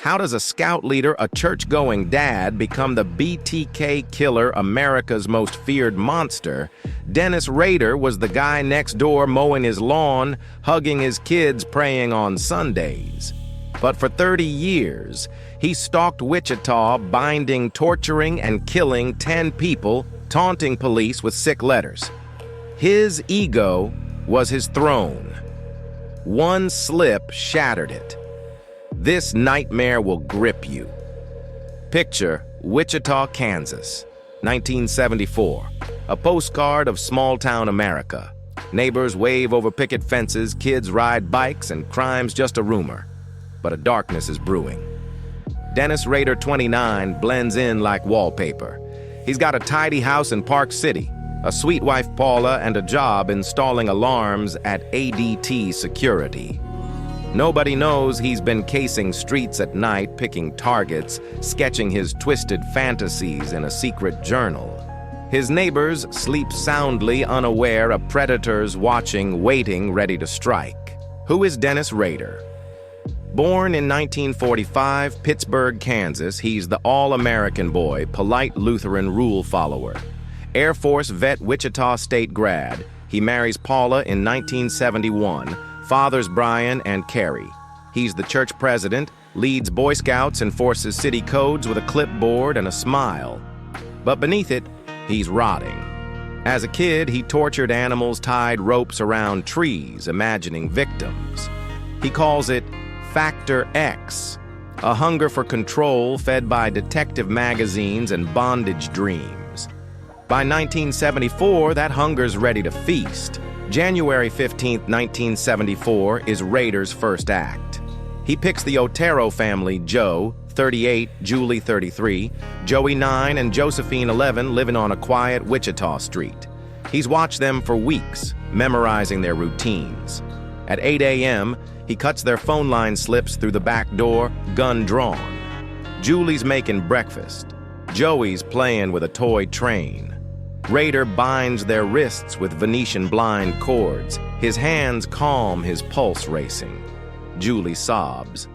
How does a scout leader, a church-going dad, become the BTK Killer, America's most feared monster? Dennis Rader was the guy next door mowing his lawn, hugging his kids, praying on Sundays. But for 30 years, he stalked Wichita, binding, torturing, and killing 10 people, taunting police with sick letters. His ego was his throne. One slip shattered it. This nightmare will grip you. Picture Wichita, Kansas, 1974. A postcard of small-town America. Neighbors wave over picket fences, kids ride bikes, and crime's just a rumor. But a darkness is brewing. Dennis Rader, 29, blends in like wallpaper. He's got a tidy house in Park City, a sweet wife Paula, and a job installing alarms at ADT Security. Nobody knows he's been casing streets at night, picking targets, sketching his twisted fantasies in a secret journal. His neighbors sleep soundly, unaware of predators watching, waiting, ready to strike. Who is Dennis Rader? Born in 1945, Pittsburgh, Kansas, he's the all-American boy, polite Lutheran rule follower. Air Force vet, Wichita State grad. He marries Paula in 1971. Fathers Brian and Carrie. He's the church president, leads Boy Scouts, enforces city codes with a clipboard and a smile. But beneath it, he's rotting. As a kid, he tortured animals, tied ropes around trees, imagining victims. He calls it Factor X, a hunger for control fed by detective magazines and bondage dreams. By 1974, that hunger's ready to feast. January 15, 1974, is Rader's first act. He picks the Otero family, Joe, 38, Julie, 33, Joey, 9, and Josephine, 11, living on a quiet Wichita street. He's watched them for weeks, memorizing their routines. At 8 a.m., he cuts their phone line slips through the back door, gun drawn. Julie's making breakfast. Joey's playing with a toy train. Rader binds their wrists with Venetian blind cords, his hands calm, his pulse racing. Julie sobs.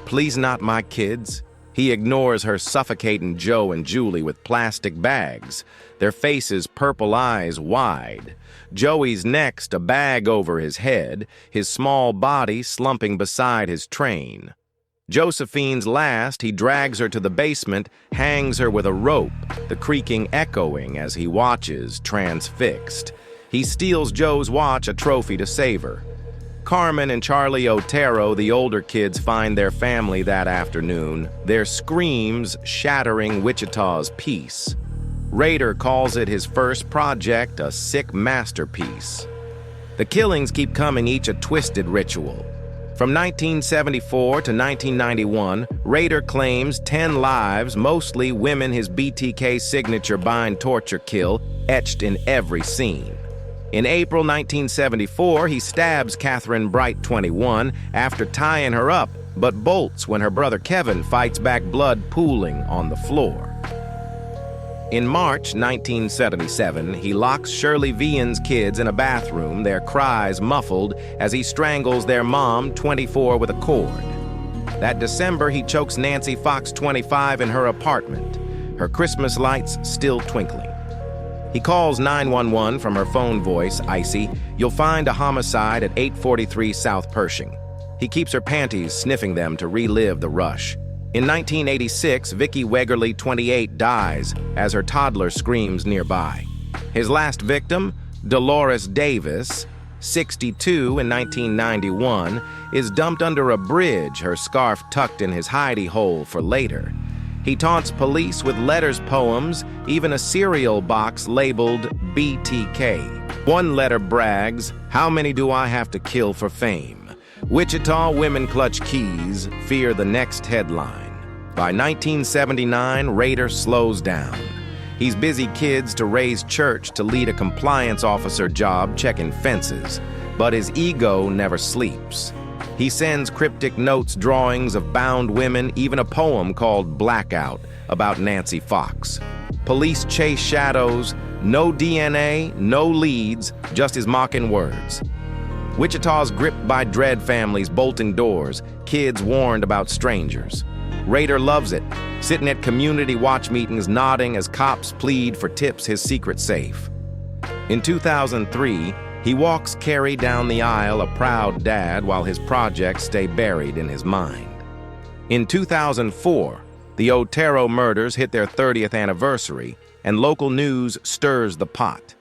Please not my kids. He ignores her, suffocating Joe and Julie with plastic bags, their faces, purple eyes wide. Joey's next, a bag over his head, his small body slumping beside his train. Josephine's last, he drags her to the basement, hangs her with a rope, the creaking echoing as he watches, transfixed. He steals Joe's watch, a trophy to save her. Carmen and Charlie Otero, the older kids, find their family that afternoon, their screams shattering Wichita's peace. Rader calls it his first project, a sick masterpiece. The killings keep coming, each a twisted ritual. From 1974 to 1991, Rader claims 10 lives, mostly women, his BTK signature bind, torture, kill, etched in every scene. In April 1974, he stabs Catherine Bright, 21, after tying her up, but bolts when her brother Kevin fights back, blood pooling on the floor. In March 1977, he locks Shirley Vian's kids in a bathroom, their cries muffled as he strangles their mom, 24, with a cord. That December, he chokes Nancy Fox, 25, in her apartment, her Christmas lights still twinkling. He calls 911 from her phone voice, icy. You'll find a homicide at 843 South Pershing. He keeps her panties, sniffing them to relive the rush. In 1986, Vicki Wegerly, 28, dies as her toddler screams nearby. His last victim, Dolores Davis, 62, in 1991, is dumped under a bridge, her scarf tucked in his hidey hole for later. He taunts police with letters, poems, even a cereal box labeled BTK. One letter brags, how many do I have to kill for fame? Wichita women clutch keys, fear the next headline. By 1979, Rader slows down. He's busy kids to raise church, to lead a compliance officer job checking fences. But his ego never sleeps. He sends cryptic notes, drawings of bound women, even a poem called Blackout about Nancy Fox. Police chase shadows, no DNA, no leads, just his mocking words. Wichita's gripped by dread, families bolting doors, kids warned about strangers. Rader loves it, sitting at community watch meetings nodding as cops plead for tips his secret safe. In 2003, he walks Carrie down the aisle, a proud dad, while his projects stay buried in his mind. In 2004, the Otero murders hit their 30th anniversary, and local news stirs the pot.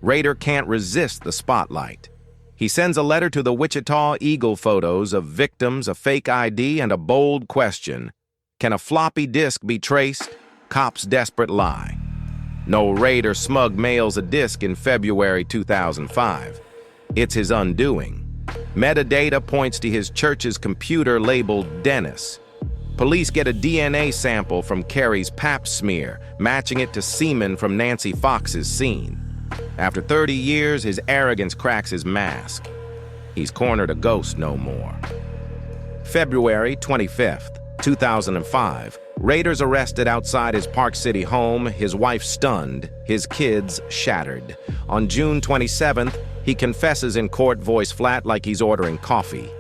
Rader can't resist the spotlight. He sends a letter to the Wichita Eagle photos of victims, a fake ID, and a bold question. Can a floppy disk be traced? Cops' desperate lie. No, Rader smug mails a disk in February 2005. It's his undoing. Metadata points to his church's computer labeled Dennis. Police get a DNA sample from Carrie's pap smear, matching it to semen from Nancy Fox's scene. After 30 years, his arrogance cracks his mask. He's cornered a ghost no more. February 25th, 2005, Rader's arrested outside his Park City home, his wife stunned, his kids shattered. On June 27th, he confesses in court, voice flat like he's ordering coffee.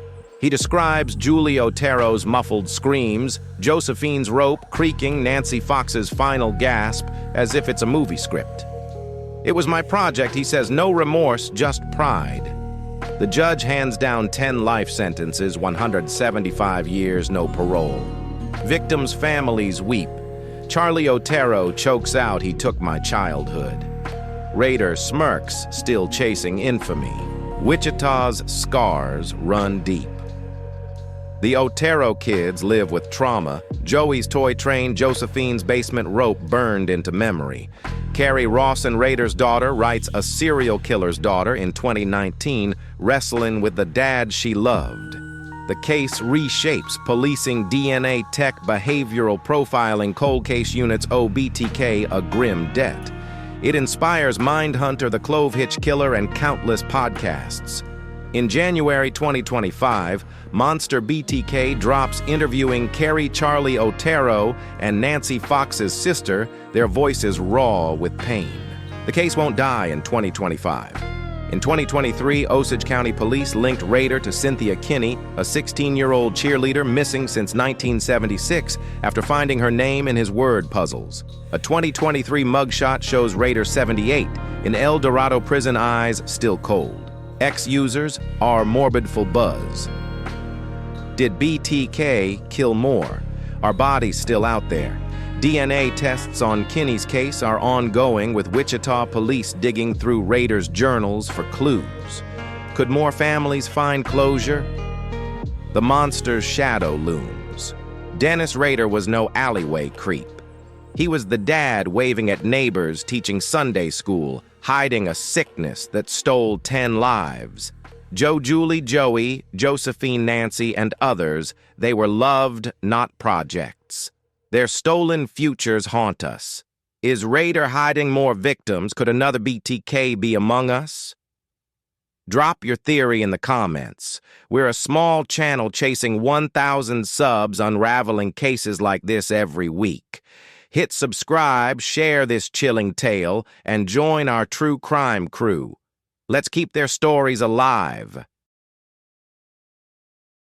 He describes Julie Otero's muffled screams, Josephine's rope creaking, Nancy Fox's final gasp, as if it's a movie script. It was my project, he says, no remorse, just pride. The judge hands down 10 life sentences, 175 years, no parole. Victims' families weep. Charlie Otero chokes out, he took my childhood. Rader smirks, still chasing infamy. Wichita's scars run deep. The Otero kids live with trauma. Joey's toy train, Josephine's basement rope burned into memory. Carrie Rawson Rader's daughter writes A Serial Killer's Daughter in 2019, wrestling with the dad she loved. The case reshapes policing DNA tech behavioral profiling cold case units owe BTK a grim debt. It inspires Mindhunter, the Clove Hitch Killer, and countless podcasts. In January 2025, Monster BTK drops interviewing Carrie Charlie Otero and Nancy Fox's sister, their voices raw with pain. The case won't die in 2025. In 2023, Osage County Police linked Rader to Cynthia Kinney, a 16-year-old cheerleader missing since 1976 after finding her name in his word puzzles. A 2023 mugshot shows Rader 78, in El Dorado prison, eyes still cold. Ex-users are morbidful buzz. Did BTK kill more? Are bodies still out there? DNA tests on Kinney's case are ongoing, with Wichita police digging through Rader's journals for clues. Could more families find closure? The monster's shadow looms. Dennis Rader was no alleyway creep. He was the dad waving at neighbors, teaching Sunday school, hiding a sickness that stole 10 lives. Julie, Joey, Josephine, Nancy, and others, they were loved, not projects. Their stolen futures haunt us. Is Rader hiding more victims? Could another BTK be among us? Drop your theory in the comments. We're a small channel chasing 1,000 subs, unraveling cases like this every week. Hit subscribe, share this chilling tale, and join our true crime crew. Let's keep their stories alive.